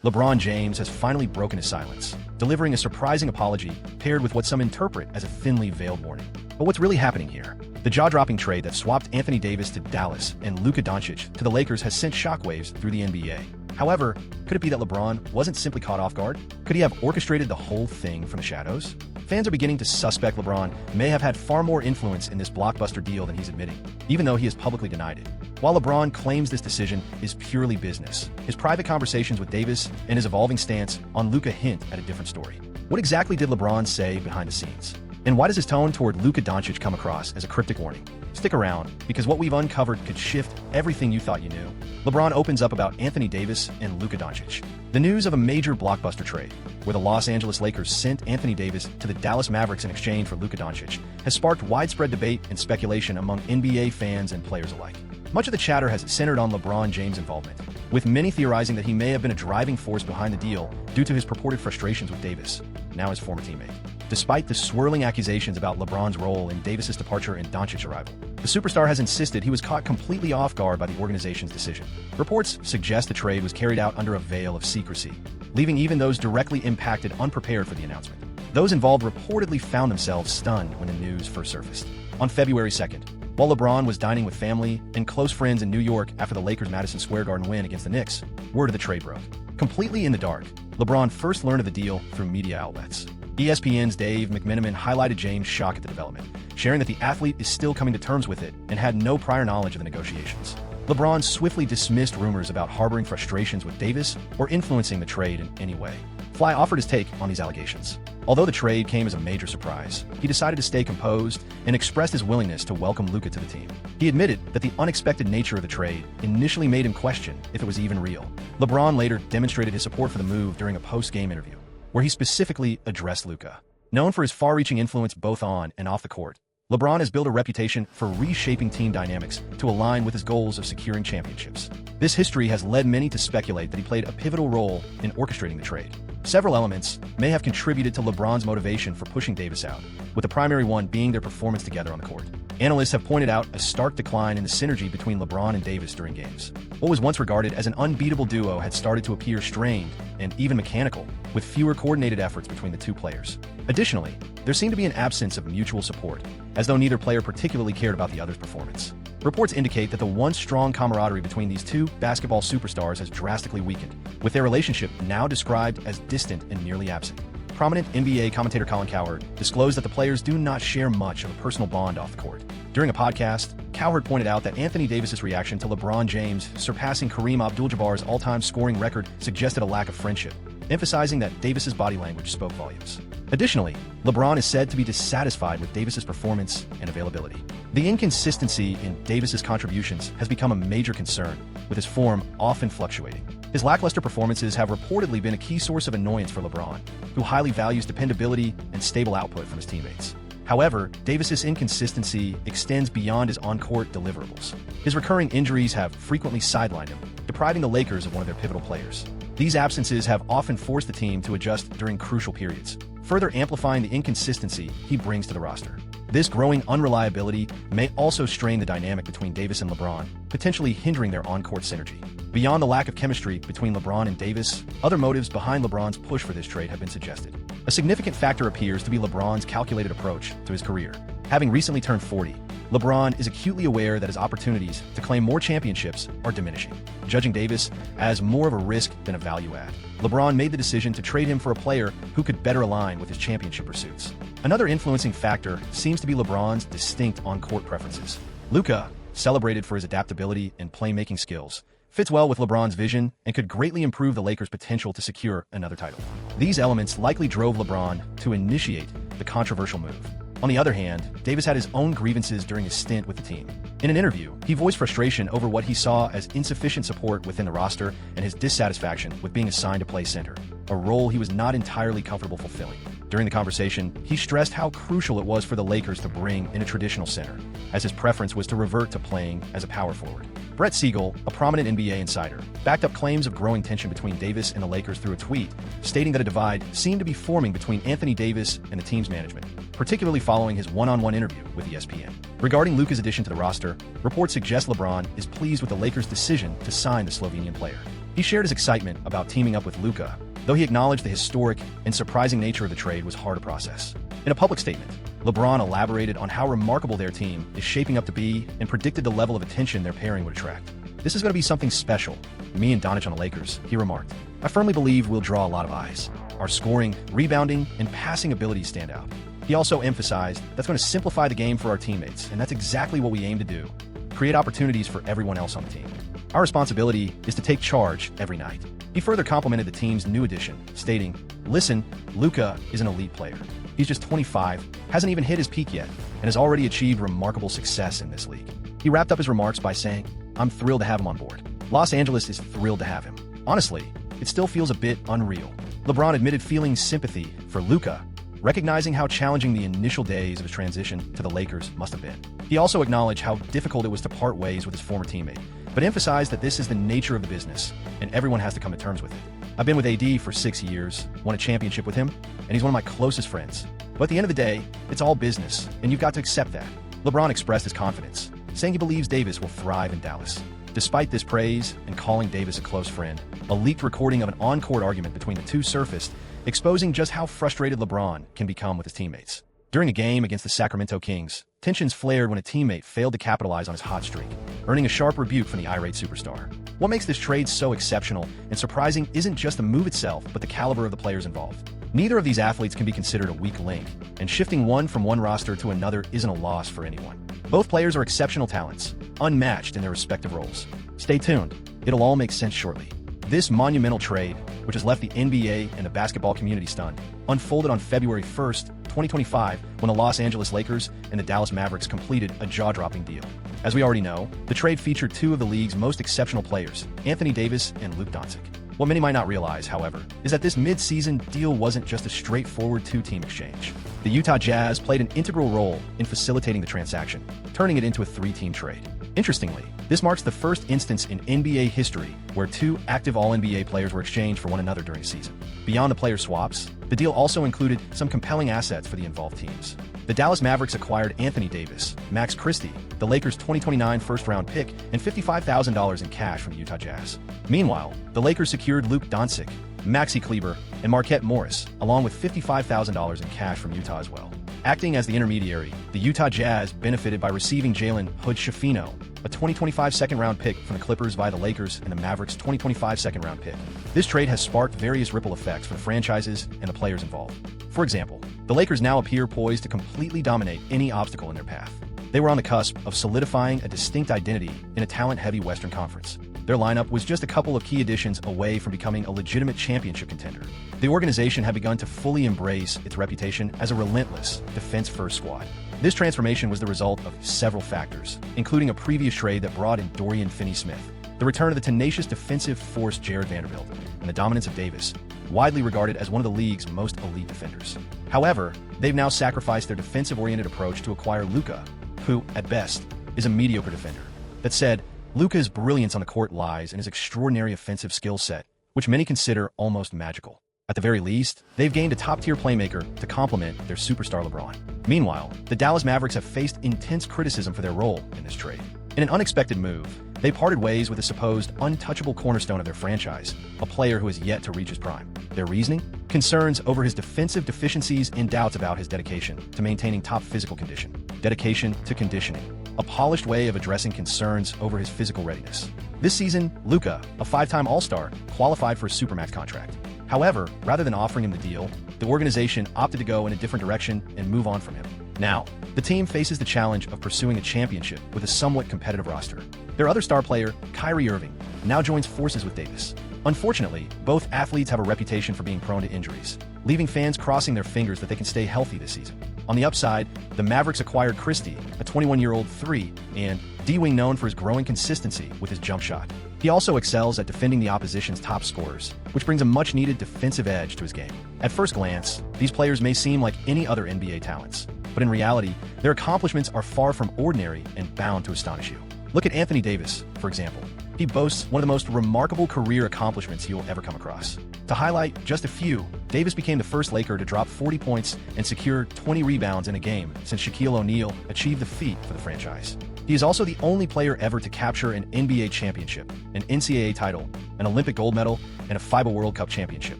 LeBron James has finally broken his silence, delivering a surprising apology paired with what some interpret as a thinly veiled warning. But what's really happening here? The jaw-dropping trade that swapped Anthony Davis to Dallas and Luka Doncic to the Lakers has sent shockwaves through the NBA. However, could it be that LeBron wasn't simply caught off guard? Could he have orchestrated the whole thing from the shadows? Fans are beginning to suspect LeBron may have had far more influence in this blockbuster deal than he's admitting, even though he has publicly denied it. While LeBron claims this decision is purely business, his private conversations with Davis and his evolving stance on Luka hint at a different story. What exactly did LeBron say behind the scenes? And why does his tone toward Luka Doncic come across as a cryptic warning? Stick around, because what we've uncovered could shift everything you thought you knew. LeBron opens up about Anthony Davis and Luka Doncic. The news of a major blockbuster trade, where the Los Angeles Lakers sent Anthony Davis to the Dallas Mavericks in exchange for Luka Doncic, has sparked widespread debate and speculation among NBA fans and players alike. Much of the chatter has centered on LeBron James' involvement, with many theorizing that he may have been a driving force behind the deal due to his purported frustrations with Davis, now his former teammate. Despite the swirling accusations about LeBron's role in Davis's departure and Doncic's arrival, the superstar has insisted he was caught completely off guard by the organization's decision. Reports suggest the trade was carried out under a veil of secrecy, leaving even those directly impacted unprepared for the announcement. Those involved reportedly found themselves stunned when the news first surfaced. On February 2nd, while LeBron was dining with family and close friends in New York after the Lakers' Madison Square Garden win against the Knicks, word of the trade broke. Completely in the dark, LeBron first learned of the deal through media outlets. ESPN's Dave McMenamin highlighted James' shock at the development, sharing that the athlete is still coming to terms with it and had no prior knowledge of the negotiations. LeBron swiftly dismissed rumors about harboring frustrations with Davis or influencing the trade in any way. Fly offered his take on these allegations. Although the trade came as a major surprise, he decided to stay composed and expressed his willingness to welcome Luka to the team. He admitted that the unexpected nature of the trade initially made him question if it was even real. LeBron later demonstrated his support for the move during a post-game interview, where he specifically addressed Luka. Known for his far-reaching influence both on and off the court, LeBron has built a reputation for reshaping team dynamics to align with his goals of securing championships. This history has led many to speculate that he played a pivotal role in orchestrating the trade. Several elements may have contributed to LeBron's motivation for pushing Davis out, with the primary one being their performance together on the court. Analysts have pointed out a stark decline in the synergy between LeBron and Davis during games. What was once regarded as an unbeatable duo had started to appear strained and even mechanical, with fewer coordinated efforts between the two players. Additionally, there seemed to be an absence of mutual support, as though neither player particularly cared about the other's performance. Reports indicate that the once strong camaraderie between these two basketball superstars has drastically weakened, with their relationship now described as distant and nearly absent. Prominent NBA commentator Colin Cowherd disclosed that the players do not share much of a personal bond off the court. During a podcast, Cowherd pointed out that Anthony Davis's reaction to LeBron James surpassing Kareem Abdul-Jabbar's all-time scoring record suggested a lack of friendship, emphasizing that Davis's body language spoke volumes. Additionally, LeBron is said to be dissatisfied with Davis's performance and availability. The inconsistency in Davis's contributions has become a major concern, with his form often fluctuating. His lackluster performances have reportedly been a key source of annoyance for LeBron, who highly values dependability and stable output from his teammates. However, Davis's inconsistency extends beyond his on-court deliverables. His recurring injuries have frequently sidelined him, depriving the Lakers of one of their pivotal players. These absences have often forced the team to adjust during crucial periods, further amplifying the inconsistency he brings to the roster. This growing unreliability may also strain the dynamic between Davis and LeBron, potentially hindering their on-court synergy. Beyond the lack of chemistry between LeBron and Davis, other motives behind LeBron's push for this trade have been suggested. A significant factor appears to be LeBron's calculated approach to his career. Having recently turned 40, LeBron is acutely aware that his opportunities to claim more championships are diminishing, judging Davis as more of a risk than a value add. LeBron made the decision to trade him for a player who could better align with his championship pursuits. Another influencing factor seems to be LeBron's distinct on-court preferences. Luka, celebrated for his adaptability and playmaking skills, fits well with LeBron's vision and could greatly improve the Lakers' potential to secure another title. These elements likely drove LeBron to initiate the controversial move. On the other hand, Davis had his own grievances during his stint with the team. In an interview, he voiced frustration over what he saw as insufficient support within the roster and his dissatisfaction with being assigned to play center, a role he was not entirely comfortable fulfilling. During the conversation, he stressed how crucial it was for the Lakers to bring in a traditional center, as his preference was to revert to playing as a power forward. Brett Siegel, a prominent NBA insider, backed up claims of growing tension between Davis and the Lakers through a tweet, stating that a divide seemed to be forming between Anthony Davis and the team's management, particularly following his one-on-one interview with ESPN. Regarding Luka's addition to the roster, reports suggest LeBron is pleased with the Lakers' decision to sign the Slovenian player. He shared his excitement about teaming up with Luka, though he acknowledged the historic and surprising nature of the trade was hard to process. In a public statement, LeBron elaborated on how remarkable their team is shaping up to be and predicted the level of attention their pairing would attract. "This is going to be something special. Me and Doncic on the Lakers," he remarked. "I firmly believe we'll draw a lot of eyes. Our scoring, rebounding, and passing abilities stand out." He also emphasized that's going to simplify the game for our teammates, and that's exactly what we aim to do: create opportunities for everyone else on the team. "Our responsibility is to take charge every night." He further complimented the team's new addition, stating, "Listen, Luka is an elite player. He's just 25, hasn't even hit his peak yet, and has already achieved remarkable success in this league." He wrapped up his remarks by saying, "I'm thrilled to have him on board. Los Angeles is thrilled to have him. Honestly, it still feels a bit unreal." LeBron admitted feeling sympathy for Luka, recognizing how challenging the initial days of his transition to the Lakers must have been. He also acknowledged how difficult it was to part ways with his former teammate, but emphasized that this is the nature of the business, and everyone has to come to terms with it. "I've been with AD for 6 years, won a championship with him, and he's one of my closest friends. But at the end of the day, it's all business, and you've got to accept that." LeBron expressed his confidence, saying he believes Davis will thrive in Dallas. Despite this praise and calling Davis a close friend, a leaked recording of an on-court argument between the two surfaced, exposing just how frustrated LeBron can become with his teammates. During a game against the Sacramento Kings, tensions flared when a teammate failed to capitalize on his hot streak, earning a sharp rebuke from the irate superstar. What makes this trade so exceptional and surprising isn't just the move itself, but the caliber of the players involved. Neither of these athletes can be considered a weak link, and shifting one from one roster to another isn't a loss for anyone. Both players are exceptional talents, unmatched in their respective roles. Stay tuned. It'll all make sense shortly. This monumental trade, which has left the NBA and the basketball community stunned, unfolded on February 1st, 2025, when the Los Angeles Lakers and the Dallas Mavericks completed a jaw-dropping deal. As we already know, the trade featured two of the league's most exceptional players, Anthony Davis and Luka Doncic. What many might not realize, however, is that this mid-season deal wasn't just a straightforward two-team exchange. The Utah Jazz played an integral role in facilitating the transaction, turning it into a three-team trade. Interestingly, this marks the first instance in NBA history where two active All-NBA players were exchanged for one another during a season. Beyond the player swaps, the deal also included some compelling assets for the involved teams. The Dallas Mavericks acquired Anthony Davis, Max Christie, the Lakers' 2029 first-round pick, and $55,000 in cash from the Utah Jazz. Meanwhile, the Lakers secured Luka Doncic, Maxi Kleber, and Marquette Morris, along with $55,000 in cash from Utah as well. Acting as the intermediary, the Utah Jazz benefited by receiving Jalen Hood-Schifino, a 2025 second-round pick from the Clippers via the Lakers and the Mavericks' 2025 second-round pick. This trade has sparked various ripple effects for the franchises and the players involved. For example, the Lakers now appear poised to completely dominate any obstacle in their path. They were on the cusp of solidifying a distinct identity in a talent-heavy Western Conference. Their lineup was just a couple of key additions away from becoming a legitimate championship contender. The organization had begun to fully embrace its reputation as a relentless, defense-first squad. This transformation was the result of several factors, including a previous trade that brought in Dorian Finney-Smith, the return of the tenacious defensive force Jared Vanderbilt, and the dominance of Davis, widely regarded as one of the league's most elite defenders. However, they've now sacrificed their defensive-oriented approach to acquire Luka, who, at best, is a mediocre defender. That said, Luka's brilliance on the court lies in his extraordinary offensive skill set, which many consider almost magical. At the very least, they've gained a top-tier playmaker to complement their superstar LeBron. Meanwhile, the Dallas Mavericks have faced intense criticism for their role in this trade. In an unexpected move, they parted ways with a supposed untouchable cornerstone of their franchise, a player who has yet to reach his prime. Their reasoning? Concerns over his defensive deficiencies and doubts about his dedication to maintaining top physical condition. Dedication to conditioning, a polished way of addressing concerns over his physical readiness. This season, Luka, a five-time All-Star, qualified for a Supermax contract. However, rather than offering him the deal, the organization opted to go in a different direction and move on from him. Now, the team faces the challenge of pursuing a championship with a somewhat competitive roster. Their other star player, Kyrie Irving, now joins forces with Davis. Unfortunately, both athletes have a reputation for being prone to injuries, leaving fans crossing their fingers that they can stay healthy this season. On the upside, the Mavericks acquired Christie, a 21-year-old 3 and D-wing known for his growing consistency with his jump shot. He also excels at defending the opposition's top scorers, which brings a much-needed defensive edge to his game. At first glance, these players may seem like any other NBA talents, but in reality, their accomplishments are far from ordinary and bound to astonish you. Look at Anthony Davis, for example. He boasts one of the most remarkable career accomplishments you'll ever come across. To highlight just a few, Davis became the first Laker to drop 40 points and secure 20 rebounds in a game since Shaquille O'Neal achieved the feat for the franchise. He is also the only player ever to capture an NBA championship, an NCAA title, an Olympic gold medal, and a FIBA World Cup championship,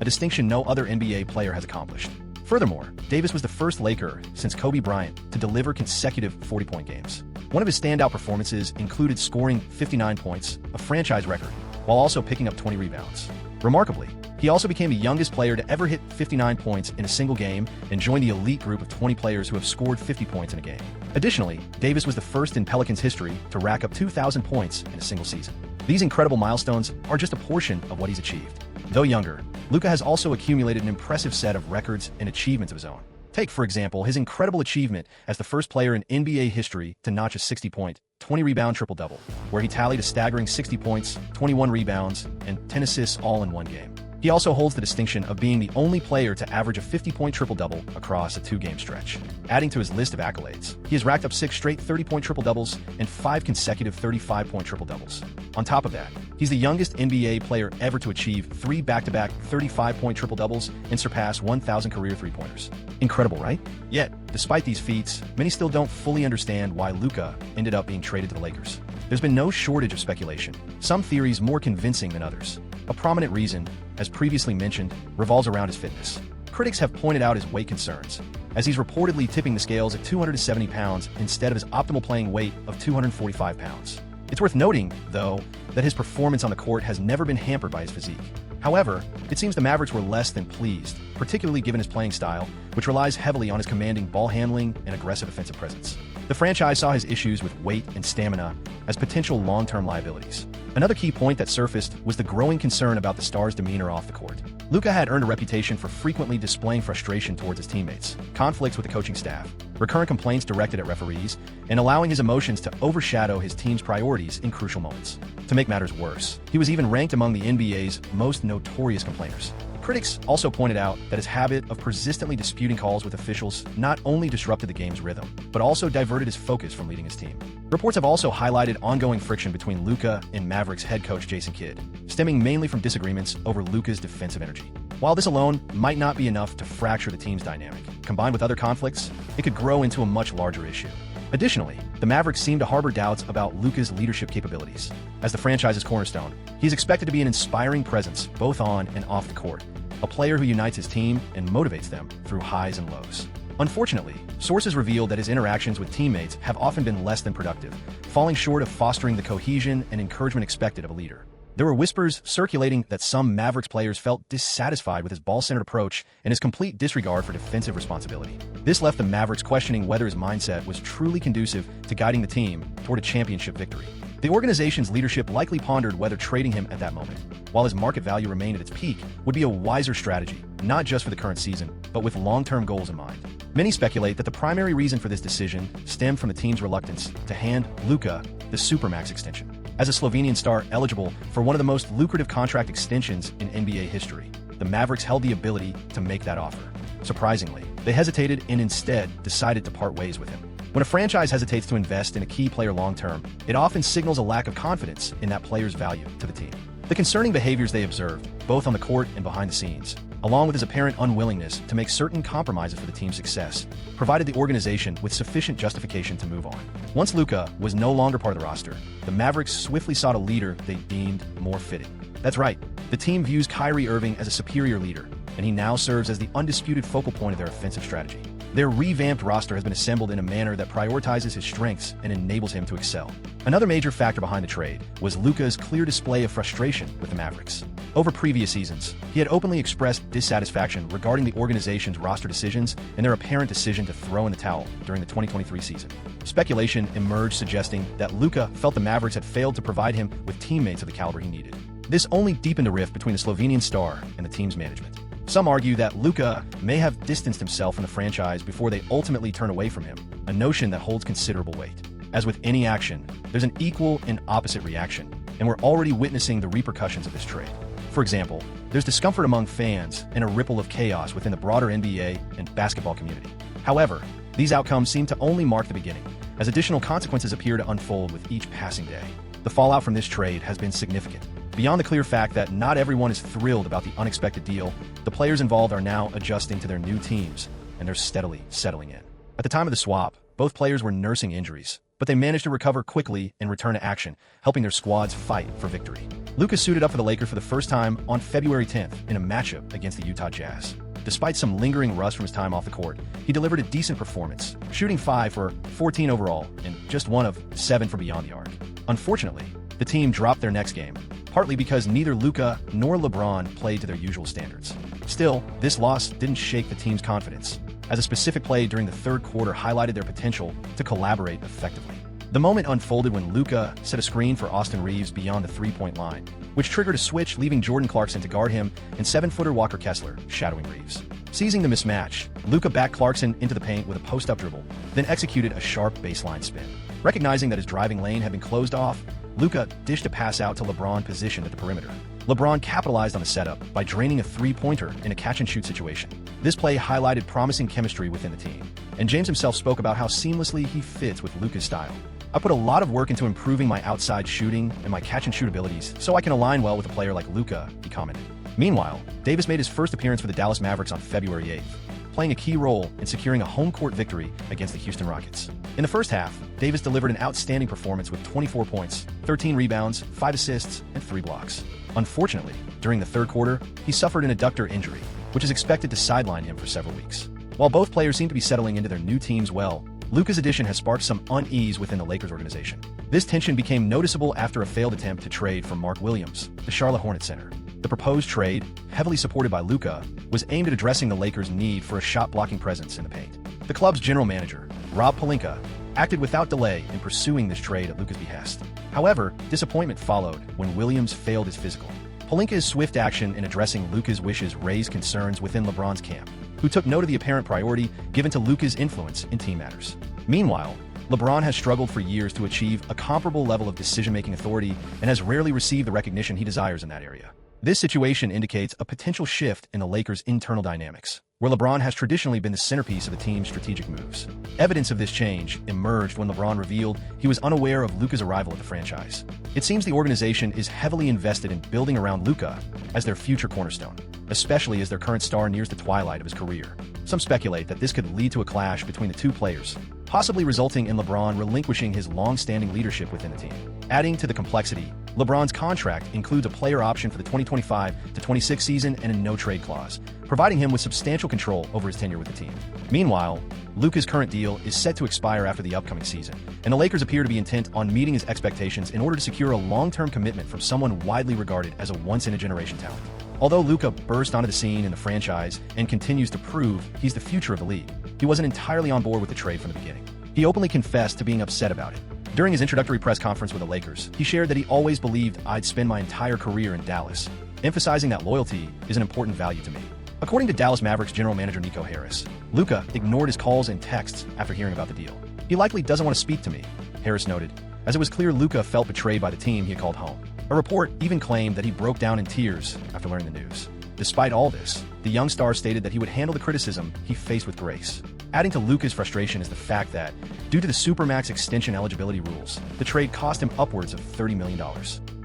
a distinction no other NBA player has accomplished. Furthermore, Davis was the first Laker since Kobe Bryant to deliver consecutive 40-point games. One of his standout performances included scoring 59 points, a franchise record, while also picking up 20 rebounds. Remarkably, he also became the youngest player to ever hit 59 points in a single game and joined the elite group of 20 players who have scored 50 points in a game. Additionally, Davis was the first in Pelicans history to rack up 2,000 points in a single season. These incredible milestones are just a portion of what he's achieved. Though younger, Luka has also accumulated an impressive set of records and achievements of his own. Take, for example, his incredible achievement as the first player in NBA history to notch a 60-point, 20-rebound triple-double, where he tallied a staggering 60 points, 21 rebounds, and 10 assists all in one game. He also holds the distinction of being the only player to average a 50-point triple-double across a 2-game stretch. Adding to his list of accolades, he has racked up 6 straight 30-point triple-doubles and 5 consecutive 35-point triple-doubles. On top of that, he's the youngest NBA player ever to achieve 3 back-to-back 35-point triple-doubles and surpass 1,000 career three-pointers. Incredible, right? Yet, despite these feats, many still don't fully understand why Luka ended up being traded to the Lakers. There's been no shortage of speculation, some theories more convincing than others. A prominent reason, as previously mentioned, revolves around his fitness. Critics have pointed out his weight concerns, as he's reportedly tipping the scales at 270 pounds instead of his optimal playing weight of 245 pounds. It's worth noting, though, that his performance on the court has never been hampered by his physique. However, it seems the Mavericks were less than pleased, particularly given his playing style, which relies heavily on his commanding ball handling and aggressive offensive presence. The franchise saw his issues with weight and stamina as potential long-term liabilities. Another key point that surfaced was the growing concern about the star's demeanor off the court. Luka had earned a reputation for frequently displaying frustration towards his teammates, conflicts with the coaching staff, recurrent complaints directed at referees, and allowing his emotions to overshadow his team's priorities in crucial moments. To make matters worse, he was even ranked among the NBA's most notorious complainers. Critics also pointed out that his habit of persistently disputing calls with officials not only disrupted the game's rhythm, but also diverted his focus from leading his team. Reports have also highlighted ongoing friction between Luka and Mavericks head coach Jason Kidd, stemming mainly from disagreements over Luka's defensive energy. While this alone might not be enough to fracture the team's dynamic, combined with other conflicts, it could grow into a much larger issue. Additionally, the Mavericks seem to harbor doubts about Luka's leadership capabilities. As the franchise's cornerstone, he is expected to be an inspiring presence both on and off the court, a player who unites his team and motivates them through highs and lows. Unfortunately, sources reveal that his interactions with teammates have often been less than productive, falling short of fostering the cohesion and encouragement expected of a leader. There were whispers circulating that some Mavericks players felt dissatisfied with his ball-centered approach and his complete disregard for defensive responsibility. This left the Mavericks questioning whether his mindset was truly conducive to guiding the team toward a championship victory. The organization's leadership likely pondered whether trading him at that moment, while his market value remained at its peak, would be a wiser strategy, not just for the current season, but with long-term goals in mind. Many speculate that the primary reason for this decision stemmed from the team's reluctance to hand Luka the Supermax extension. As a Slovenian star eligible for one of the most lucrative contract extensions in NBA history, the Mavericks held the ability to make that offer. Surprisingly, they hesitated and instead decided to part ways with him. When a franchise hesitates to invest in a key player long-term, it often signals a lack of confidence in that player's value to the team. The concerning behaviors they observed, both on the court and behind the scenes, along with his apparent unwillingness to make certain compromises for the team's success, provided the organization with sufficient justification to move on. Once Luka was no longer part of the roster, the Mavericks swiftly sought a leader they deemed more fitting. That's right, the team views Kyrie Irving as a superior leader, and he now serves as the undisputed focal point of their offensive strategy. Their revamped roster has been assembled in a manner that prioritizes his strengths and enables him to excel. Another major factor behind the trade was Luka's clear display of frustration with the Mavericks. Over previous seasons, he had openly expressed dissatisfaction regarding the organization's roster decisions and their apparent decision to throw in the towel during the 2023 season. Speculation emerged suggesting that Luka felt the Mavericks had failed to provide him with teammates of the caliber he needed. This only deepened the rift between the Slovenian star and the team's management. Some argue that Luka may have distanced himself from the franchise before they ultimately turn away from him, a notion that holds considerable weight. As with any action, there's an equal and opposite reaction, and we're already witnessing the repercussions of this trade. For example, there's discomfort among fans and a ripple of chaos within the broader NBA and basketball community. However, these outcomes seem to only mark the beginning, as additional consequences appear to unfold with each passing day. The fallout from this trade has been significant. Beyond the clear fact that not everyone is thrilled about the unexpected deal, the players involved are now adjusting to their new teams, and they're steadily settling in. At the time of the swap, Both players were nursing injuries, but they managed to recover quickly and return to action, helping their squads fight for victory. Luka suited up for the Lakers for the first time on February 10th in a matchup against the Utah Jazz. Despite some lingering rust from his time off the court, he delivered a decent performance, shooting 5 for 14 overall and just 1 of 7 from beyond the arc. Unfortunately, the team dropped their next game, partly because neither Luka nor LeBron played to their usual standards. Still, this loss didn't shake the team's confidence, as a specific play during the third quarter highlighted their potential to collaborate effectively. The moment unfolded when Luka set a screen for Austin Reeves beyond the three-point line, which triggered a switch leaving Jordan Clarkson to guard him and 7-footer Walker Kessler shadowing Reeves. Seizing the mismatch, Luka backed Clarkson into the paint with a post-up dribble, then executed a sharp baseline spin. Recognizing that his driving lane had been closed off, Luka dished a pass out to LeBron positioned at the perimeter. LeBron capitalized on the setup by draining a three-pointer in a catch-and-shoot situation. This play highlighted promising chemistry within the team, and James himself spoke about how seamlessly he fits with Luka's style. I put a lot of work into improving my outside shooting and my catch-and-shoot abilities so I can align well with a player like Luka, he commented. Meanwhile, Davis made his first appearance for the Dallas Mavericks on February 8th, playing a key role in securing a home court victory against the Houston Rockets. In the first half, Davis delivered an outstanding performance with 24 points, 13 rebounds, 5 assists, and 3 blocks. Unfortunately, during the third quarter, he suffered an adductor injury, which is expected to sideline him for several weeks. While both players seem to be settling into their new teams well, Luka's addition has sparked some unease within the Lakers organization. This tension became noticeable after a failed attempt to trade for Mark Williams, the Charlotte Hornets center. The proposed trade, heavily supported by Luka, was aimed at addressing the Lakers' need for a shot-blocking presence in the paint. The club's general manager, Rob Pelinka, acted without delay in pursuing this trade at Luka's behest. However, disappointment followed when Williams failed his physical. Pelinka's swift action in addressing Luka's wishes raised concerns within LeBron's camp, who took note of the apparent priority given to Luka's influence in team matters. Meanwhile, LeBron has struggled for years to achieve a comparable level of decision-making authority and has rarely received the recognition he desires in that area. This situation indicates a potential shift in the Lakers' internal dynamics, where LeBron has traditionally been the centerpiece of the team's strategic moves. Evidence of this change emerged when LeBron revealed he was unaware of Luka's arrival at the franchise. It seems the organization is heavily invested in building around Luka as their future cornerstone, especially as their current star nears the twilight of his career. Some speculate that this could lead to a clash between the two players, possibly resulting in LeBron relinquishing his long-standing leadership within the team. Adding to the complexity, LeBron's contract includes a player option for the 2025-26 season and a no-trade clause, providing him with substantial control over his tenure with the team. Meanwhile, Luka's current deal is set to expire after the upcoming season, and the Lakers appear to be intent on meeting his expectations in order to secure a long-term commitment from someone widely regarded as a once-in-a-generation talent. Although Luka burst onto the scene in the franchise and continues to prove he's the future of the league, he wasn't entirely on board with the trade from the beginning. He openly confessed to being upset about it. During his introductory press conference with the Lakers, he shared that he always believed I'd spend my entire career in Dallas, emphasizing that loyalty is an important value to me. According to Dallas Mavericks general manager Nico Harris, Luka ignored his calls and texts after hearing about the deal. He likely doesn't want to speak to me, Harris noted, as it was clear Luka felt betrayed by the team he had called home. A report even claimed that he broke down in tears after learning the news. Despite all this, the young star stated that he would handle the criticism he faced with grace. Adding to Luka's frustration is the fact that, due to the Supermax extension eligibility rules, the trade cost him upwards of $30 million.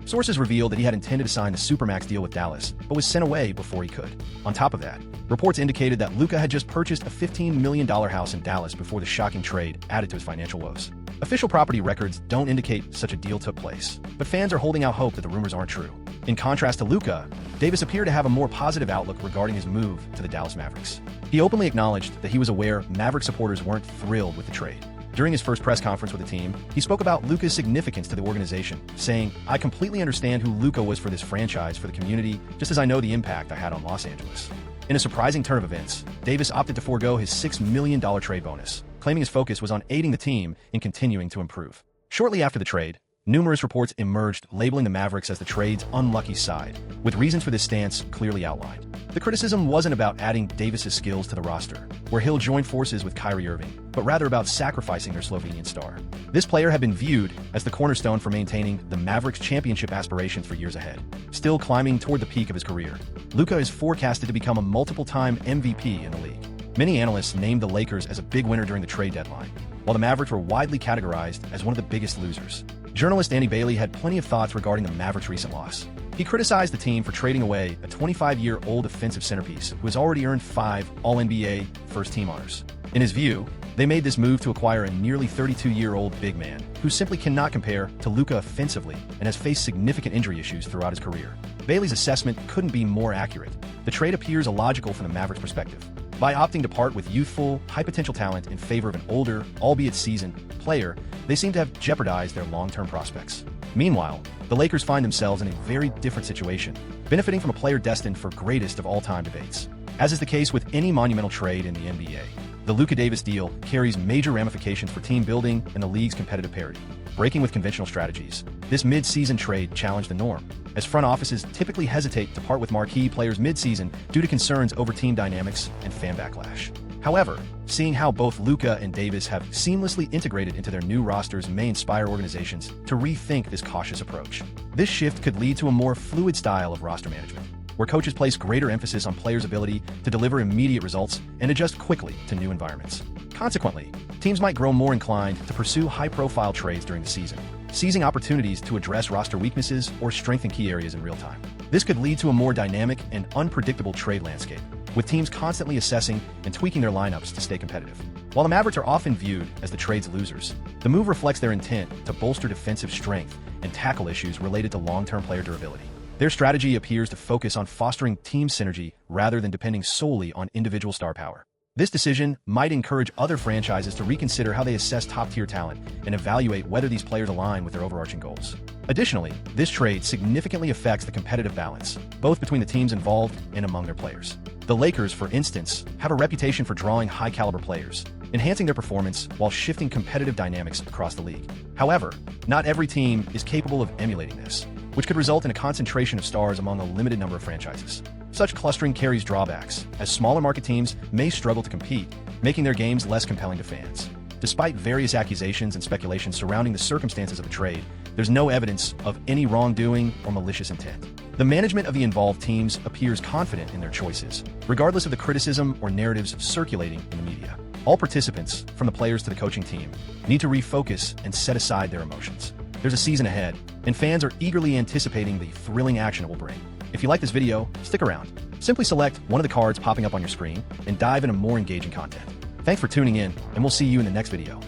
Sources revealed that he had intended to sign the Supermax deal with Dallas, but was sent away before he could. On top of that, reports indicated that Luka had just purchased a $15 million house in Dallas before the shocking trade added to his financial woes. Official property records don't indicate such a deal took place, but fans are holding out hope that the rumors aren't true. In contrast to Luka, Davis appeared to have a more positive outlook regarding his move to the Dallas Mavericks. He openly acknowledged that he was aware Maverick supporters weren't thrilled with the trade. During his first press conference with the team, he spoke about Luka's significance to the organization, saying, "I completely understand who Luka was for this franchise, for the community, just as I know the impact I had on Los Angeles." In a surprising turn of events, Davis opted to forego his $6 million trade bonus, claiming his focus was on aiding the team in continuing to improve. Shortly after the trade, numerous reports emerged labeling the Mavericks as the trade's unlucky side, with reasons for this stance clearly outlined. The criticism wasn't about adding Davis's skills to the roster, where he'll join forces with Kyrie Irving, but rather about sacrificing their Slovenian star. This player had been viewed as the cornerstone for maintaining the Mavericks' championship aspirations for years ahead. Still climbing toward the peak of his career, Luka is forecasted to become a multiple-time MVP in the league. Many analysts named the Lakers as a big winner during the trade deadline, while the Mavericks were widely categorized as one of the biggest losers. Journalist Danny Bailey had plenty of thoughts regarding the Mavericks' recent loss. He criticized the team for trading away a 25-year-old offensive centerpiece who has already earned 5 All-NBA first-team honors. In his view, they made this move to acquire a nearly 32-year-old big man who simply cannot compare to Luka offensively and has faced significant injury issues throughout his career. Bailey's assessment couldn't be more accurate. The trade appears illogical from the Mavericks' perspective. By opting to part with youthful, high-potential talent in favor of an older, albeit seasoned, player, they seem to have jeopardized their long-term prospects. Meanwhile, the Lakers find themselves in a very different situation, benefiting from a player destined for greatest of all-time debates. As is the case with any monumental trade in the NBA, the Luka Davis deal carries major ramifications for team building and the league's competitive parity. Breaking with conventional strategies, this mid-season trade challenged the norm, as front offices typically hesitate to part with marquee players mid-season due to concerns over team dynamics and fan backlash. However, seeing how both Luka and Davis have seamlessly integrated into their new rosters may inspire organizations to rethink this cautious approach. This shift could lead to a more fluid style of roster management, where coaches place greater emphasis on players' ability to deliver immediate results and adjust quickly to new environments. Consequently, teams might grow more inclined to pursue high-profile trades during the season, seizing opportunities to address roster weaknesses or strengthen key areas in real time. This could lead to a more dynamic and unpredictable trade landscape, with teams constantly assessing and tweaking their lineups to stay competitive. While the Mavericks are often viewed as the trade's losers, the move reflects their intent to bolster defensive strength and tackle issues related to long-term player durability. Their strategy appears to focus on fostering team synergy rather than depending solely on individual star power. This decision might encourage other franchises to reconsider how they assess top-tier talent and evaluate whether these players align with their overarching goals. Additionally, this trade significantly affects the competitive balance, both between the teams involved and among their players. The Lakers, for instance, have a reputation for drawing high-caliber players, enhancing their performance while shifting competitive dynamics across the league. However, not every team is capable of emulating this, which could result in a concentration of stars among a limited number of franchises. Such clustering carries drawbacks, as smaller market teams may struggle to compete, making their games less compelling to fans. Despite various accusations and speculations surrounding the circumstances of the trade, there's no evidence of any wrongdoing or malicious intent. The management of the involved teams appears confident in their choices, regardless of the criticism or narratives circulating in the media. All participants, from the players to the coaching team, need to refocus and set aside their emotions. There's a season ahead, and fans are eagerly anticipating the thrilling action it will bring. If you like this video, stick around. Simply select one of the cards popping up on your screen and dive into more engaging content. Thanks for tuning in, and we'll see you in the next video.